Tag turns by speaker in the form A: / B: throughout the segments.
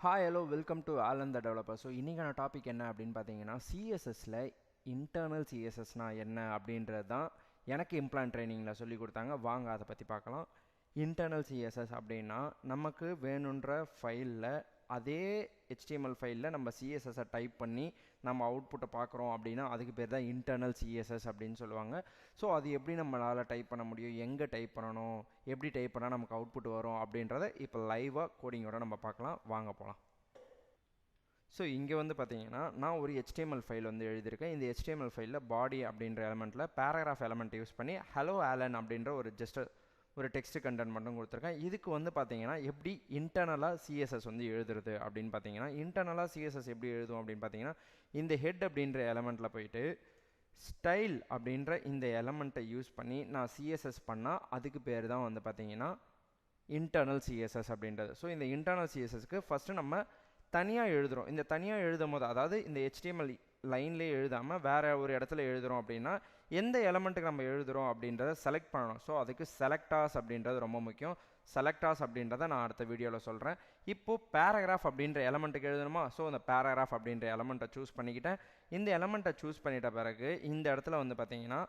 A: Hi hello welcome to Alan the developer. So இன்றைக்கான topic என்ன அப்படின்னு பார்த்தீங்கன்னா சிஎஸ்எஸில் இன்டர்னல் சிஎஸ்எஸ்னால் என்ன அப்படின்றது தான் எனக்கு இம்ப்ளான் ட்ரைனிங்கில் சொல்லி கொடுத்தாங்க. வாங்க அதை பற்றி பார்க்கலாம். இன்டர்னல் சிஎஸ்எஸ் அப்படின்னா நமக்கு வேணுன்ற ஃபைலில் அதே HTML ஃபைலில் நம்ம சிஎஸ்எஸை டைப் பண்ணி நம்ம அவுட்புட்டை பார்க்குறோம் அப்படின்னா அதுக்கு பேர் தான் இன்டர்னல் சிஎஸ்எஸ் அப்படின்னு சொல்லுவாங்க. ஸோ அது எப்படி நம்மளால் டைப் பண்ண முடியும், எங்கே டைப் பண்ணணும், எப்படி டைப் பண்ணால் நமக்கு அவுட்புட் வரும் அப்படின்றத இப்போ லைவாக கோடிங்கோட நம்ம பார்க்கலாம். வாங்க போகலாம். ஸோ இங்கே வந்து பார்த்தீங்கன்னா நான் ஒரு HTML ஃபைல் வந்து எழுதியிருக்கேன். இந்த HTML ஃபைலில் பாடி அப்படின்ற எலமெண்ட்டில் பேராகிராஃப் எலமெண்ட் யூஸ் பண்ணி ஹலோ ஆலன் அப்படின்ற ஒரு டெக்ஸ்ட் கண்டென்ட் மட்டும் கொடுத்துருக்கேன். இதுக்கு வந்து பார்த்தீங்கன்னா எப்படி இன்டர்னலாக சிஎஸ்எஸ் வந்து எழுதுறது அப்படின்னு பார்த்தீங்கன்னா இன்டர்னலாக சிஎஸ்எஸ் எப்படி எழுதும் அப்படின்னு பார்த்தீங்கன்னா இந்த ஹெட் அப்படின்ற எலமெண்ட்டில் போயிட்டு ஸ்டைல் அப்படின்ற இந்த எலமெண்ட்டை யூஸ் பண்ணி நான் சிஎஸ்எஸ் பண்ணால் அதுக்கு பேர் தான் வந்து பார்த்தீங்கன்னா இன்டர்னல் சிஎஸ்எஸ் அப்படின்றது. ஸோ இந்த இன்டர்னல் சிஎஸ்எஸ்க்கு ஃபஸ்ட்டு நம்ம தனியாக எழுதுகிறோம். இந்த தனியாக எழுதும் போது அதாவது இந்த HTML லைன்லேயே எழுதாமல் வேறு ஒரு இடத்துல எழுதுகிறோம் அப்படின்னா எந்த எலமெண்ட்டுக்கு நம்ம எழுதுகிறோம் அப்படின்றத செலக்ட் பண்ணணும். ஸோ அதுக்கு செலக்டாஸ் அப்படின்றது ரொம்ப முக்கியம். செலக்டாஸ் அப்படின்றத நான் அடுத்த வீடியோவில் சொல்கிறேன். இப்போது பேராகிராஃப் அப்படின்ற எலமெண்ட்டுக்கு எழுதணுமா? ஸோ அந்த பேராகிராஃப் அப்படின்ற எலமெண்ட்டை சூஸ் பண்ணிக்கிட்டேன். இந்த எலமெண்ட்டை சூஸ் பண்ணிட்ட பிறகு இந்த இடத்துல வந்து பார்த்திங்கன்னா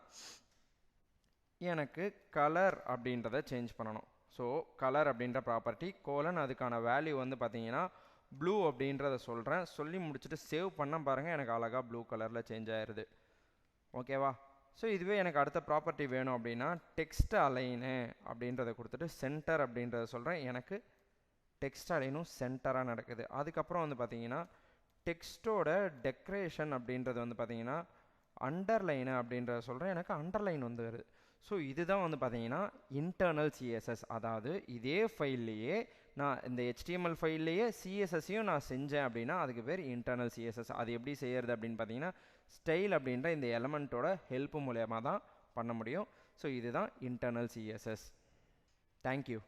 A: எனக்கு கலர் அப்படின்றத சேஞ்ச் பண்ணணும். ஸோ கலர் அப்படின்ற ப்ராப்பர்ட்டி கோலன் அதுக்கான வேல்யூ வந்து பார்த்திங்கன்னா ப்ளூ அப்படின்றத சொல்கிறேன். சொல்லி முடிச்சுட்டு சேவ் பண்ண பாருங்கள், எனக்கு அழகாக ப்ளூ கலரில் சேஞ்ச் ஆயிடுது. ஓகேவா? ஸோ இதுவே எனக்கு அடுத்த ப்ராப்பர்ட்டி வேணும் அப்படின்னா டெக்ஸ்ட் அலைனு அப்படின்றத கொடுத்துட்டு சென்டர் அப்படின்றத சொல்கிறேன். எனக்கு டெக்ஸ்ட் அலைனும் சென்டராக நடக்குது. அதுக்கப்புறம் வந்து பார்த்தீங்கன்னா டெக்ஸ்ட்டோட டெக்கரேஷன் அப்படின்றது வந்து பார்த்தீங்கன்னா அண்டர்லைனு அப்படின்றத சொல்கிறேன். எனக்கு அண்டர்லைன் வந்து வருது. ஸோ இதுதான் வந்து பார்த்தீங்கன்னா இன்டர்னல் சிஎஸ்எஸ். அதாவது இதே ஃபைல்லையே நான் இந்த HTML ஃபைல்லையே சிஎஸ்எஸ்ஸையும் நான் செஞ்சேன் அப்படின்னா அதுக்கு பேர் இன்டர்னல் சிஎஸ்எஸ். அது எப்படி செய்கிறது அப்படின்னு பார்த்தீங்கன்னா ஸ்டைல் அப்படின்ற இந்த எலமெண்ட்டோட ஹெல்ப் மூலயமா தான் பண்ண முடியும். ஸோ இதுதான் இன்டர்னல் சிஎஸ்எஸ். தேங்க்யூ.